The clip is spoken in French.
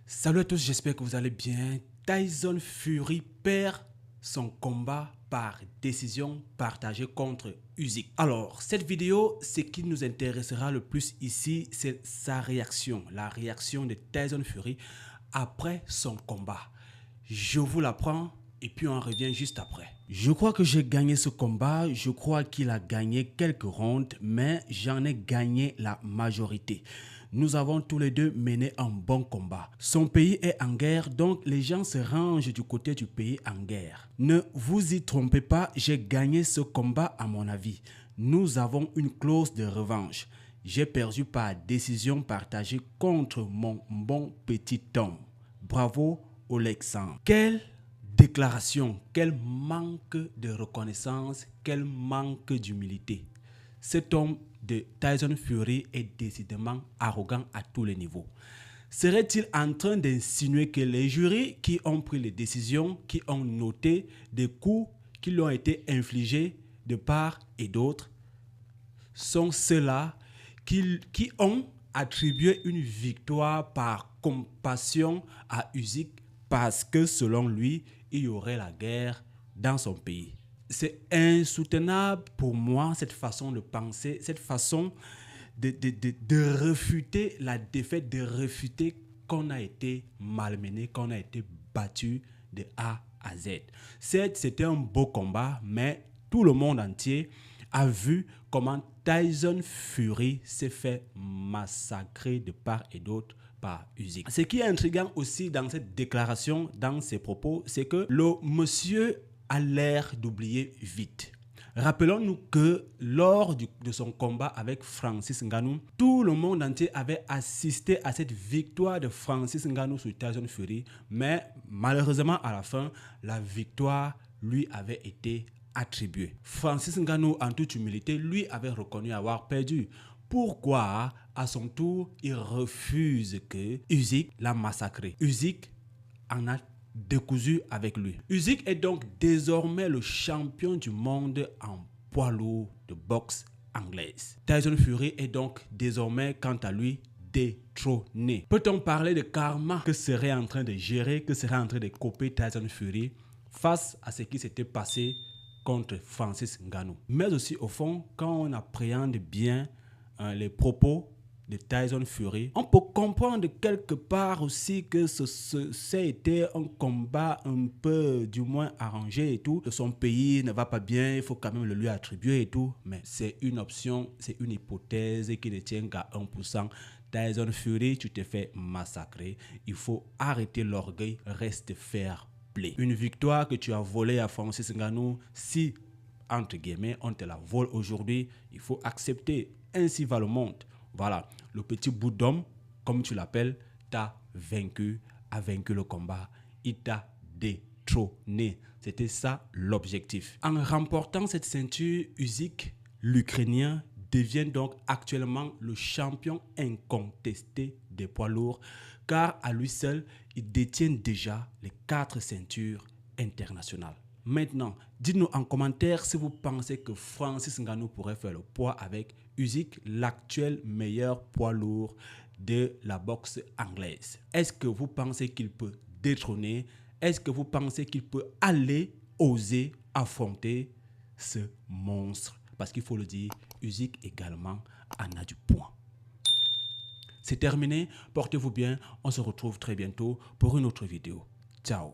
Salut à tous, j'espère que vous allez bien. Tyson Fury perd son combat par décision partagée contre Usyk. Alors, cette vidéo, ce qui nous intéressera le plus ici, c'est sa réaction. La réaction de Tyson Fury après son combat. Je vous la prends et puis on revient juste après. Je crois que j'ai gagné ce combat. Je crois qu'il a gagné quelques rounds, mais j'en ai gagné la majorité. Nous avons tous les deux mené un bon combat. Son pays est en guerre, donc les gens se rangent du côté du pays en guerre. Ne vous y trompez pas, j'ai gagné ce combat à mon avis. Nous avons une clause de revanche. J'ai perdu par décision partagée contre mon bon petit homme. Bravo, Alexandre. Quelle déclaration, quel manque de reconnaissance, quel manque d'humilité. Cet homme de Tyson Fury est décidément arrogant à tous les niveaux. Serait-il en train d'insinuer que les jurys qui ont pris les décisions, qui ont noté des coups qui lui ont été infligés de part et d'autre, sont ceux-là qui ont attribué une victoire par compassion à Usyk parce que selon lui, il y aurait la guerre dans son pays? C'est insoutenable pour moi, cette façon de penser, cette façon de refuter la défaite, de refuter qu'on a été malmené, qu'on a été battu de A à Z. Certes, c'était un beau combat, mais tout le monde entier a vu comment Tyson Fury s'est fait massacrer de part et d'autre par Usyk. Ce qui est intriguant aussi dans cette déclaration, dans ses propos, c'est que le monsieur a l'air d'oublier vite. Rappelons-nous que lors de son combat avec Francis Ngannou, tout le monde entier avait assisté à cette victoire de Francis Ngannou sur Tyson Fury, mais malheureusement à la fin, la victoire lui avait été attribuée. Francis Ngannou, en toute humilité, lui avait reconnu avoir perdu. Pourquoi, à son tour, il refuse que Usyk l'a massacré? Usyk en a décousu avec lui. Usyk est donc désormais le champion du monde en poids lourd de boxe anglaise. Tyson Fury est donc désormais, quant à lui, détrôné. Peut-on parler de karma que serait en train de gérer, que serait en train de couper Tyson Fury face à ce qui s'était passé contre Francis Ngannou? Mais aussi, au fond, quand on appréhende bien les propos de Tyson Fury, on peut comprendre quelque part aussi que ça a été un combat un peu du moins arrangé et tout. Que son pays ne va pas bien, il faut quand même le lui attribuer et tout. Mais c'est une option, c'est une hypothèse qui ne tient qu'à 1%. Tyson Fury, tu t'es fait massacrer. Il faut arrêter l'orgueil, reste fair play. Une victoire que tu as volée à Francis Ngannou, si, entre guillemets, on te la vole aujourd'hui, il faut accepter. Ainsi va le monde. Voilà, le petit bout d'homme, comme tu l'appelles, t'a vaincu, a vaincu le combat, il t'a détrôné. C'était ça l'objectif. En remportant cette ceinture, Usyk, l'Ukrainien, devient donc actuellement le champion incontesté des poids lourds, car à lui seul, il détient déjà les 4 ceintures internationales. Maintenant, dites-nous en commentaire si vous pensez que Francis Ngannou pourrait faire le poids avec Usyk, l'actuel meilleur poids lourd de la boxe anglaise. Est-ce que vous pensez qu'il peut détrôner? Est-ce que vous pensez qu'il peut oser affronter ce monstre? Parce qu'il faut le dire, Usyk également en a du poids. C'est terminé, portez-vous bien, on se retrouve très bientôt pour une autre vidéo. Ciao.